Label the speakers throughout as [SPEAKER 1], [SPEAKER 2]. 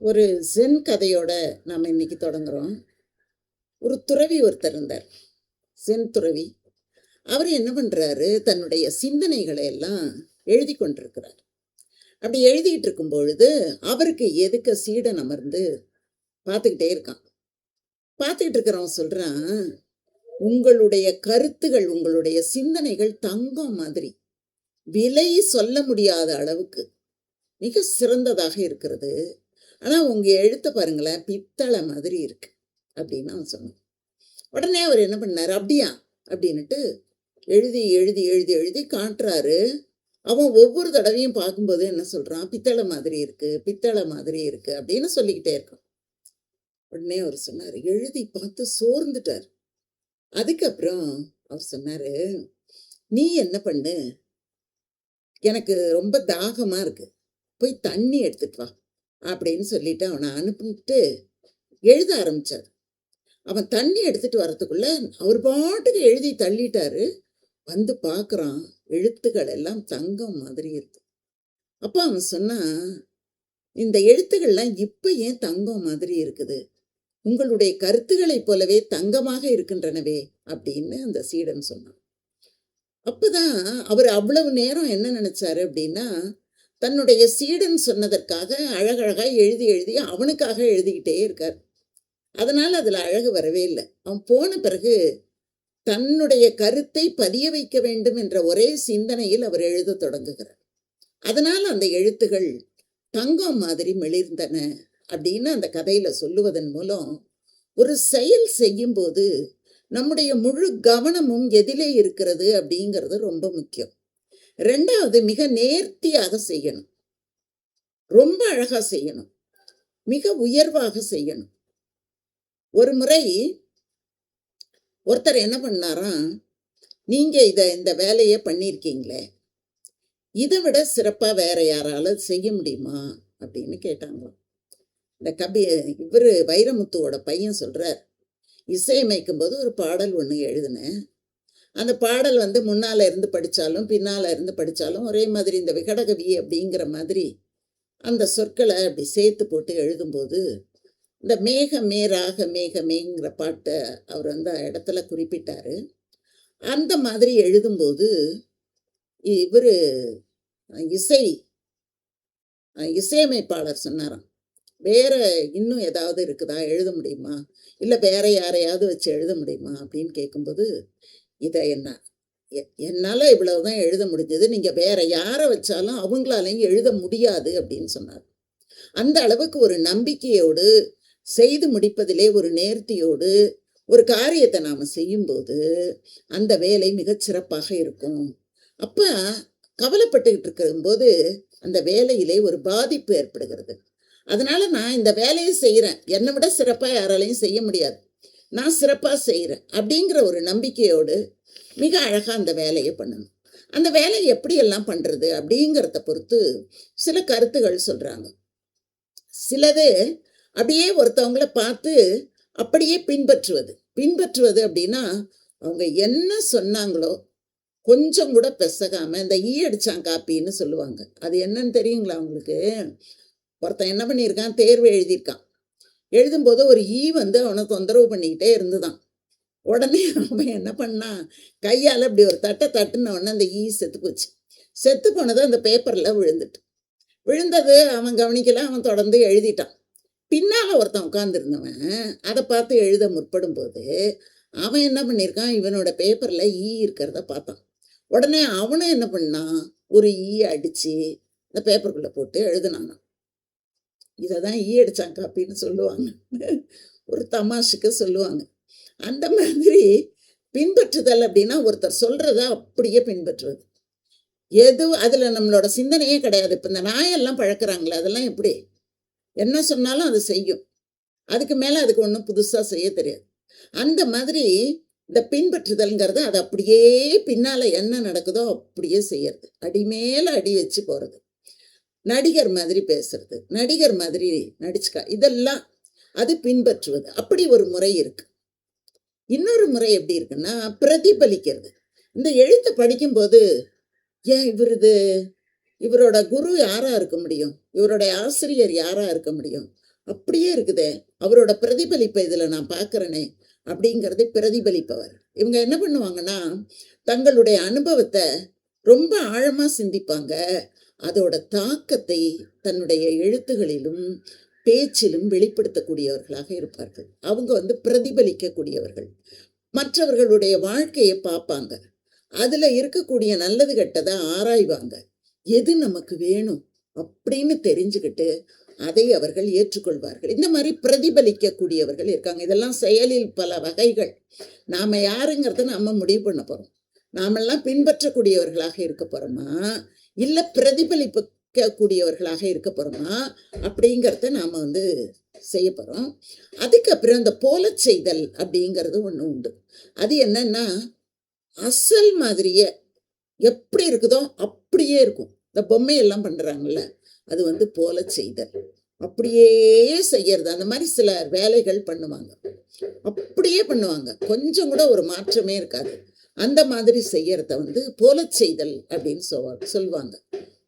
[SPEAKER 1] ஒரு ஜென் கதையோட நாம் இன்னைக்கு தொடங்குறோம். ஒரு துறவி ஒருத்தர் இருந்தார், ஜென் துறவி. அவர் என்ன பண்றாரு, தன்னுடைய சிந்தனைகளை எல்லாம் எழுதி கொண்டிருக்கிறார். அப்படி எழுதிட்டு இருக்கும் பொழுது அவருக்கு எதுக்க சீடன் அமர்ந்து பார்த்துக்கிட்டே இருக்கான். பார்த்துக்கிட்டு இருக்கிறவன் சொல்றான், உங்களுடைய கருத்துகள், உங்களுடைய சிந்தனைகள் தங்கம் மாதிரி, விலை சொல்ல முடியாத அளவுக்கு மிக சிறந்ததாக இருக்கிறது. ஆனா உங்க எழுத்த பாருங்களேன், பித்தளை மாதிரி இருக்கு அப்படின்னு அவன் சொன்னான். உடனே அவர் என்ன பண்ணாரு, அப்படியா அப்படின்னுட்டு எழுதி எழுதி எழுதி எழுதி காட்டுறாரு. அவன் ஒவ்வொரு தடவையும் பார்க்கும்போது என்ன சொல்றான், பித்தளை மாதிரி இருக்கு, பித்தளை மாதிரி இருக்கு அப்படின்னு சொல்லிக்கிட்டே இருக்கான். உடனே அவர் சொன்னாரு, எழுதி பார்த்து சோர்ந்துட்டார். அதுக்கப்புறம் அவர் சொன்னாரு, நீ என்ன பண்ணு, எனக்கு ரொம்ப தாகமா இருக்கு, போய் தண்ணி எடுத்துட்டு வா அப்படின்னு சொல்லிட்டு அவனை அனுப்பிட்டு எழுத ஆரம்பிச்சார். அவன் தண்ணி எடுத்துட்டு வர்றதுக்குள்ள அவர் பாட்டுக்கு எழுதி தள்ளிட்டாரு. வந்து பார்க்குறான், எழுத்துக்கள் எல்லாம் தங்கம் மாதிரி இருக்கு. அப்போ அவன் சொன்னான், இந்த எழுத்துக்கள்லாம் இப்போ ஏன் தங்கம் மாதிரி இருக்குது, உங்களுடைய கருத்துக்களைப் போலவே தங்கமாக இருக்கின்றனவே அப்படின்னு அந்த சீடன் சொன்னான். அப்போதான் அவர் அவ்வளவு நேரம் என்ன நினைச்சாரு அப்படின்னா, தன்னுடைய சீடன் சொன்னதற்காக அழகழகா எழுதி எழுதி அவனுக்காக எழுதிக்கிட்டே இருக்கார். அதனால அதுல அழகு வரவே இல்லை. அவன் போன பிறகு தன்னுடைய கருத்தை பதிய வைக்க வேண்டும் என்ற ஒரே சிந்தனையில் அவர் எழுத தொடங்குகிறார். அதனால அந்த எழுத்துகள் தங்கம் மாதிரி மெளிர்ந்தன அப்படின்னு அந்த கதையில சொல்லுவதன் மூலம், ஒரு செயல் செய்யும் போது நம்முடைய முழு கவனமும் எதிலே இருக்கிறது அப்படிங்கிறது ரொம்ப முக்கியம். ரெண்டாவது, மிக நேர்த்தியாக செய்யணும், ரொம்ப அழகா செய்யணும், மிக உயர்வாக செய்யணும். ஒரு முறை ஒருத்தர் என்ன பண்ணாராம், நீங்க இந்த வேலையை பண்ணியிருக்கீங்களே, இதை விட சிறப்பா வேற யாராலும் செய்ய முடியுமா அப்படின்னு கேட்டாங்களாம். இந்த இவர் வைரமுத்துவோட பையன் சொல்றார், இசையமைக்கும் போது ஒரு பாடல் ஒன்று எழுதினேன். அந்த பாடல் முன்னால இருந்து படித்தாலும் பின்னால இருந்து படித்தாலும் ஒரே மாதிரி, இந்த விகடகவி அப்படிங்கிற மாதிரி அந்த சொற்களை அப்படி சேர்த்து போட்டு எழுதும்போது, இந்த மேகமே ராக மேகமேங்கிற பாட்டை அவர் அந்த இடத்துல குறிப்பிட்டாரு. அந்த மாதிரி எழுதும்போது இவர் இசையமைப்பாளர் சொன்னாராம், வேற இன்னும் ஏதாவது இருக்குதா, எழுத முடியுமா, இல்லை வேற யாரையாவது வச்சு எழுத முடியுமா அப்படின்னு கேட்கும்போது, இதை என்னால் இவ்வளவுதான் எழுத முடிஞ்சது, நீங்கள் வேற யாரை வச்சாலும் அவங்களாலையும் எழுத முடியாது அப்படின்னு சொன்னார். அந்த அளவுக்கு ஒரு நம்பிக்கையோடு செய்து முடிப்பதிலே ஒரு நேர்த்தியோடு ஒரு காரியத்தை நாம் செய்யும்போது அந்த வேலை மிகச் சிறப்பாக இருக்கும். அப்போ கவலைப்பட்டுக்கிட்டு இருக்கும்போது அந்த வேலையிலே ஒரு பாதிப்பு ஏற்படுகிறது. அதனால நான் இந்த வேலையை செய்கிறேன், என்னை விட சிறப்பாக யாராலையும் செய்ய முடியாது, நான் சிறப்பாக செய்கிறேன் அப்படிங்கிற ஒரு நம்பிக்கையோடு மிக அழகாக அந்த வேலையை பண்ணணும். அந்த வேலையை எப்படியெல்லாம் பண்ணுறது அப்படிங்கிறத பொறுத்து சில கருத்துகள் சொல்கிறாங்க. சிலது அப்படியே ஒருத்தவங்கள பார்த்து அப்படியே பின்பற்றுவது அப்படின்னா, அவங்க என்ன சொன்னாங்களோ கொஞ்சம் கூட பெசகாம, இந்த ஈ அடிச்சான் காப்பின்னு சொல்லுவாங்க, அது என்னன்னு தெரியுங்களா உங்களுக்கு? ஒருத்தன் என்ன பண்ணியிருக்கான், தேர்வு எழுதியிருக்கான். எழுதும்போது ஒரு ஈ அவனை தொந்தரவு பண்ணிக்கிட்டே இருந்துதான். உடனே அவன் என்ன பண்ணான், கையால் இப்படி ஒரு தட்டுன உடனே அந்த ஈ செத்து போச்சு. செத்து போனது அந்த பேப்பரில் விழுந்தது அவன் கவனிக்கல, அவன் தொடர்ந்து எழுதிட்டான். பின்னால் ஒருத்தன் உட்காந்துருந்தவன் அதை பார்த்து எழுத முற்படும் போது அவன் என்ன பண்ணியிருக்கான், இவனோட பேப்பரில் ஈ இருக்கிறத பார்த்தான். உடனே அவனும் என்ன பண்ணான், ஒரு ஈ அடித்து இந்த பேப்பருக்குள்ளே போட்டு எழுதுனான். இதை தான் ஈ அடிச்சான் காப்பின்னு சொல்லுவாங்க, ஒரு தமாஷுக்கு சொல்லுவாங்க. அந்த மாதிரி பின்பற்றுதல் அப்படின்னா ஒருத்தர் சொல்கிறத அப்படியே பின்பற்றுவது. அதில் நம்மளோட சிந்தனையே கிடையாது. இப்போ இந்த நாயெல்லாம் பழக்கிறாங்களே, அதெல்லாம் எப்படி, என்ன சொன்னாலும் அது செய்யும், அதுக்கு மேலே அதுக்கு ஒன்றும் புதுசாக செய்ய தெரியாது. அந்த மாதிரி இந்த பின்பற்றுதல்ங்கிறது அது அப்படியே பின்னால் என்ன நடக்குதோ அப்படியே செய்யறது, அடி மேலே அடி வச்சு போகிறது, நடிகர் மாதிரி பேசுறது, நடிகர் மாதிரி நடிச்சுக்கா, இதெல்லாம் அது பின்பற்றுவது. அப்படி ஒரு முறை இருக்கு. இன்னொரு முறை எப்படி இருக்குன்னா, பிரதிபலிக்கிறது. இந்த எழுத்தை படிக்கும்போது, ஏன் இவரோட குரு யாரா இருக்க முடியும், இவருடைய ஆசிரியர் யாரா இருக்க முடியும், அப்படியே இருக்குதே, அவரோட பிரதிபலிப்பை இதில் நான் பார்க்குறேனே அப்படிங்கிறதை பிரதிபலிப்பவர். இவங்க என்ன பண்ணுவாங்கன்னா, தங்களுடைய அனுபவத்தை ரொம்ப ஆழமாக சிந்திப்பாங்க. அதோட தாக்கத்தை தன்னுடைய எழுத்துகளிலும் பேச்சிலும் வெளிப்படுத்தக்கூடியவர்களாக இருப்பார்கள். அவங்க பிரதிபலிக்கக்கூடியவர்கள். மற்றவர்களுடைய வாழ்க்கையை பார்ப்பாங்க. அதில் இருக்கக்கூடிய நல்லது கெட்டதை ஆராய்வாங்க. எது நமக்கு வேணும் அப்படின்னு தெரிஞ்சுக்கிட்டு அதை அவர்கள் ஏற்றுக்கொள்வார்கள். இந்த மாதிரி பிரதிபலிக்கக்கூடியவர்கள் இருக்காங்க. இதெல்லாம் செயலில் பல வகைகள். நாம் யாருங்கிறத நம்ம முடிவு பண்ண போகிறோம். நாமெல்லாம் பின்பற்றக்கூடியவர்களாக இருக்க போகிறோமா, இல்லை பிரதிபலிக்கக்கூடியவர்களாக இருக்க போகிறோமா அப்படிங்கிறத நாம் செய்ய போகிறோம். அதுக்கப்புறம் இந்த போல செய்தல் அப்படிங்கிறது ஒன்று உண்டு. அது என்னன்னா, அசல் மாதிரியே எப்படி இருக்குதோ அப்படியே இருக்கும். இந்த பொம்மையெல்லாம் பண்ணுறாங்கல்ல, அது போல செய்தல். அப்படியே செய்யறது. அந்த மாதிரி சில வேலைகள் பண்ணுவாங்க, அப்படியே பண்ணுவாங்க, கொஞ்சம் கூட ஒரு மாற்றமே இருக்காது. அந்த மாதிரி செய்யறத போல செய்தல் அப்படின்னு சொல்லுவாங்க.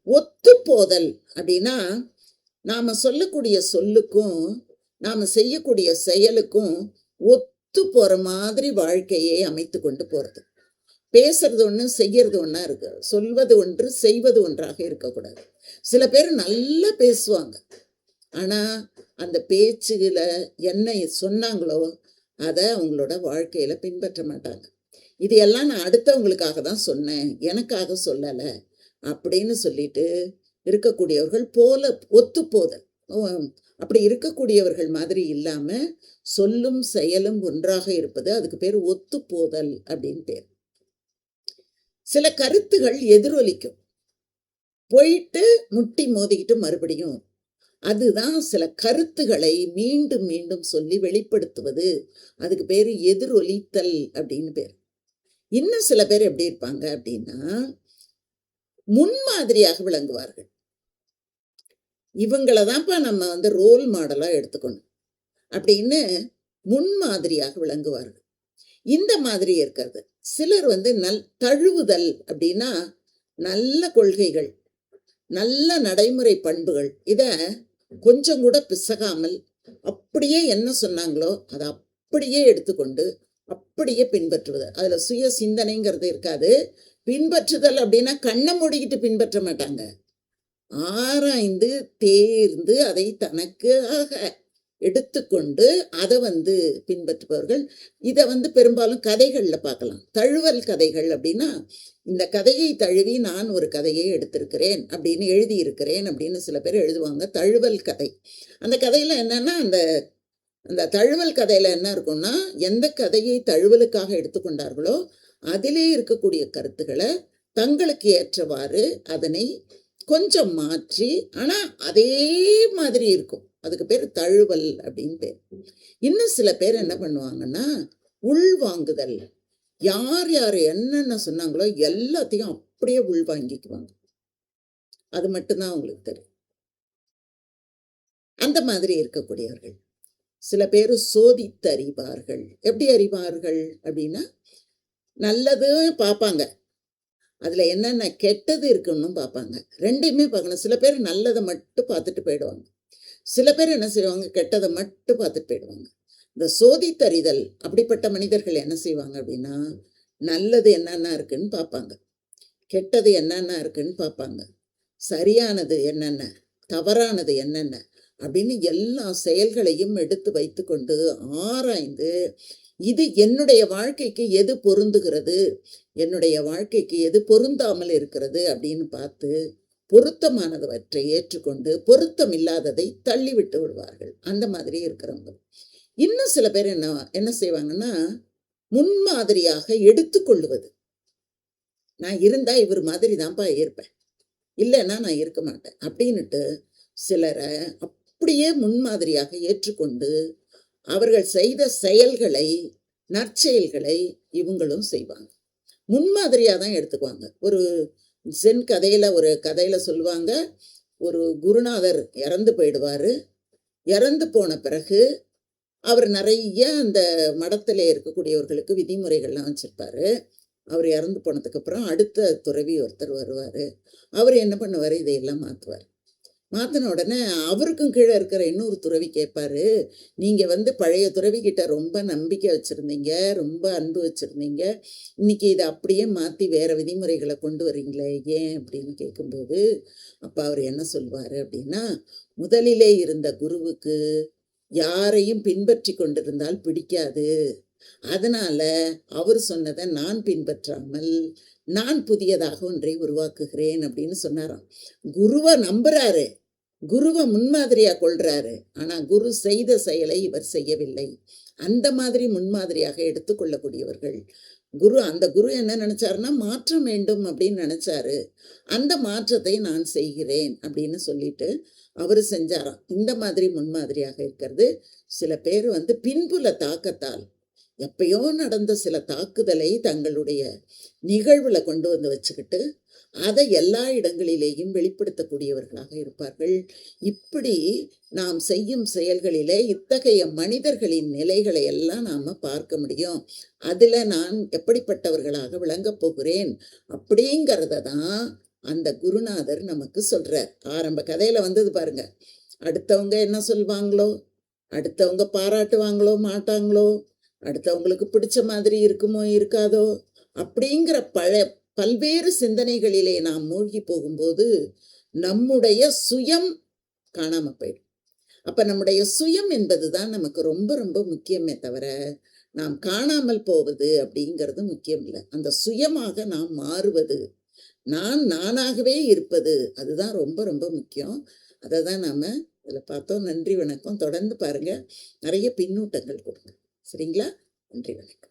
[SPEAKER 1] ஒத்து போதல் அப்படின்னா, நாம சொல்லக்கூடிய சொல்லுக்கும் நாம செய்யக்கூடிய செயலுக்கும் ஒத்து போற மாதிரி வாழ்க்கையை அமைத்து கொண்டு போறது. பேசுறது ஒன்று, செய்யறது ஒன்றா இருக்கு. சொல்வது ஒன்று, செய்வது ஒன்றாக இருக்கக்கூடாது. சில பேர் நல்லா பேசுவாங்க, ஆனால் அந்த பேச்சுல என்ன சொன்னாங்களோ அதை அவங்களோட வாழ்க்கையில பின்பற்ற மாட்டாங்க. இது எல்லாம் நான் அடுத்தவங்களுக்காக தான் சொன்னேன், எனக்காக சொல்லலை அப்படின்னு சொல்லிட்டு இருக்கக்கூடியவர்கள் போல ஒத்து போதல். அப்படி இருக்கக்கூடியவர்கள் மாதிரி இல்லாம சொல்லும் செயலும் ஒன்றாக இருப்பது, அதுக்கு பேர் ஒத்து போதல் அப்படின்னு பேர். சில கருத்துகள் எதிரொலிக்கும், போயிட்டு முட்டி மோதிக்கிட்டு மறுபடியும். அதுதான் சில கருத்துக்களை மீண்டும் மீண்டும் சொல்லி வெளிப்படுத்துவது. அதுக்கு பேரு எதிரொலித்தல் அப்படின்னு பேர். இன்னும் சில பேர் எப்படி இருப்பாங்க அப்படின்னா, முன்மாதிரியாக விளங்குவார்கள். இவங்களை தான்ப்பா நம்ம ரோல் மாடலா எடுத்துக்கணும் அப்படின்னு முன்மாதிரியாக விளங்குவார்கள். இந்த மாதிரி இருக்கிறது. சிலர் தழுவுதல் அப்படின்னா, நல்ல கொள்கைகள், நல்ல நடைமுறை பண்புகள், இத கொஞ்சம் கூட பிசகாமல் அப்படியே என்ன சொன்னாங்களோ அதை அப்படியே எடுத்துக்கொண்டு அப்படியே பின்பற்றுவது. அதுல சுய சிந்தனைங்கிறது இருக்காது. பின்பற்றுதல் அப்படின்னா கண்ணை மூடிக்கிட்டு பின்பற்ற மாட்டாங்க. ஆராய்ந்து தேர்ந்து அதை தனக்காக எடுத்துக்கொண்டு அதை பின்பற்றுபவர்கள். இதை பெரும்பாலும் கதைகளில் பார்க்கலாம். தழுவல் கதைகள் அப்படின்னா, இந்த கதையை தழுவி நான் ஒரு கதையை எடுத்திருக்கிறேன் அப்படின்னு எழுதியிருக்கிறேன் அப்படின்னு சில பேர் எழுதுவாங்க. தழுவல் கதை. அந்த கதையில் என்னன்னா, அந்த தழுவல் கதையில் என்ன இருக்கும்னா, எந்த கதையை தழுவலுக்காக எடுத்துக்கொண்டார்களோ அதிலே இருக்கக்கூடிய கருத்துக்களை தங்களுக்கு ஏற்றவாறு அதனை கொஞ்சம் மாற்றி, ஆனால் அதே மாதிரி இருக்கும். அதுக்கு பேர் தழுவல் அப்படின்னு பேர். இன்னும் சில பேர் என்ன பண்ணுவாங்கன்னா, உள்வாங்குதல். யார் யார் என்னென்ன சொன்னாங்களோ எல்லாத்தையும் அப்படியே உள்வாங்கிக்குவாங்க. அது மட்டும்தான் அவங்களுக்கு தெரியும். அந்த மாதிரி இருக்கக்கூடியவர்கள். சில பேர் சோதித்து அறிவார்கள். எப்படி அறிவார்கள் அப்படின்னா, நல்லது பார்ப்பாங்க, அதுல என்னென்ன கெட்டது இருக்குன்னு பார்ப்பாங்க. ரெண்டையுமே பார்க்கணும். சில பேர் நல்லதை மட்டும் பார்த்துட்டு போயிடுவாங்க. சில பேர் என்ன செய்வாங்க, கெட்டதை மட்டும் பார்த்துட்டு போயிடுவாங்க. இந்த சோதித்தறிதல் அப்படிப்பட்ட மனிதர்கள் என்ன செய்வாங்க அப்படின்னா, நல்லது என்னென்ன இருக்குன்னு பார்ப்பாங்க, கெட்டது என்னென்ன இருக்குன்னு பார்ப்பாங்க, சரியானது என்னென்ன, தவறானது என்னென்ன அப்படின்னு எல்லா செயல்களையும் எடுத்து வைத்து கொண்டு ஆராய்ந்து, இது என்னுடைய வாழ்க்கைக்கு எது பொருந்துகிறது, என்னுடைய வாழ்க்கைக்கு எது பொருந்தாமல் இருக்கிறது அப்படின்னு பார்த்து பொருத்தமானவற்றை ஏற்றுக்கொண்டு பொருத்தம் இல்லாததை தள்ளிவிட்டு விடுவார்கள். அந்த மாதிரி இருக்கிறவங்க. இன்னும் சில பேர் என்ன செய்வாங்கன்னா, முன்மாதிரியாக எடுத்துக்கொள்ளுவது. நான் இருந்தா இவர் மாதிரி தான்ப்பா இருப்பேன், இல்லைன்னா நான் இருக்க மாட்டேன் அப்படின்னுட்டு சிலரை அப்படியே முன்மாதிரியாக ஏற்றுக்கொண்டு அவர்கள் செய்த செயல்களை, நற்செயல்களை இவங்களும் செய்வாங்க. முன்மாதிரியாக தான் எடுத்துக்குவாங்க. ஒரு சென் கதையில், ஒரு கதையில் சொல்லுவாங்க, ஒரு குருநாதர் இறந்து போயிடுவார். இறந்து போன பிறகு அவர் நிறைய அந்த மடத்தில் இருக்கக்கூடியவர்களுக்கு விதிமுறைகள்லாம் வச்சுருப்பார். அவர் இறந்து போனதுக்கப்புறம் அடுத்த துறவி ஒருத்தர் வருவார். அவர் என்ன பண்ணுவார், இதையெல்லாம் மாற்றுவார். மாத்துன உடனே அவருக்கும் கீழ இருக்கிற இன்னொரு துறவி கேட்பாரு, "நீங்க பழைய துறவிகிட்ட ரொம்ப நம்பிக்கை வச்சிருந்தீங்க, ரொம்ப அன்பு வச்சிருந்தீங்க. இன்னைக்கு இத அப்படியே மாத்தி வேற விதிமுறைகள கொண்டு வர்றீங்களே, ஏன்?" அப்படின்னு கேட்கும்போது, அப்ப அவரு என்ன சொல்வாரு அப்படின்னா, "முதலிலே இருந்த குருவுக்கு யாரையும் பின்பற்றிக் கொண்டிருந்தால் பிடிக்காது. அதனால அவரு சொன்னத நான் பின்பற்றாமல், நான் புதியதாக ஒன்றை உருவாக்குகிறேன்" அப்படின்னு சொன்னாராம். குருவ நம்புறாரு. குருவ முன்மாதிரியா கொள்றாரு. ஆனா குரு செய்த செயலை இவர் செய்யவில்லை. அந்த மாதிரி முன்மாதிரியாக எடுத்துக்கொள்ளக்கூடியவர்கள். அந்த குரு என்ன நினைச்சாருன்னா, மாற்றம் வேண்டும் அப்படின்னு நினைச்சாரு. அந்த மாற்றத்தை நான் செய்கிறேன் அப்படின்னு சொல்லிட்டு அவரு செஞ்சாராம். இந்த மாதிரி முன்மாதிரியாக இருக்கிறது. சில பேர் பின்புல தாக்கத்தால் எப்பயோ நடந்த சில தாக்குதலை தங்களுடைய நிகழ்வுல கொண்டு வச்சுக்கிட்டு அதை எல்லா இடங்களிலேயும் வெளிப்படுத்தக்கூடியவர்களாக இருப்பார்கள். இப்படி நாம் செய்யும் செயல்களிலே இத்தகைய மனிதர்களின் நிலைகளை எல்லாம் நாம பார்க்க முடியும். அதுல நான் எப்படிப்பட்டவர்களாக விளங்கப் போகிறேன் அப்படிங்கிறத தான் அந்த குருநாதர் நமக்கு சொல்றார். ஆரம்ப கதையில வந்தது பாருங்க. அடுத்தவங்க என்ன சொல்வாங்களோ, அடுத்தவங்க பாராட்டுவாங்களோ மாட்டாங்களோ, அடுத்தவங்களுக்கு பிடிச்ச மாதிரி இருக்குமோ இருக்காதோ, அப்படிங்கிற பல்வேறு சிந்தனைகளிலே நாம் மூழ்கி போகும்போது நம்முடைய சுயம் காணாம போயிடும். அப்ப நம்முடைய சுயம் என்பதுதான் நமக்கு ரொம்ப ரொம்ப முக்கியமே தவிர, நாம் காணாமல் போவது அப்படிங்கிறது முக்கியம் இல்லை. அந்த சுயமாக நாம் மாறுவது, நான் நானாகவே இருப்பது, அதுதான் ரொம்ப ரொம்ப முக்கியம். அதை தான் நாம இதில் பார்த்தோம். நன்றி, வணக்கம். தொடர்ந்து பாருங்க. நிறைய பின்னூட்டங்கள் கொடுங்க. சரிங்களா? நன்றி, வணக்கம்.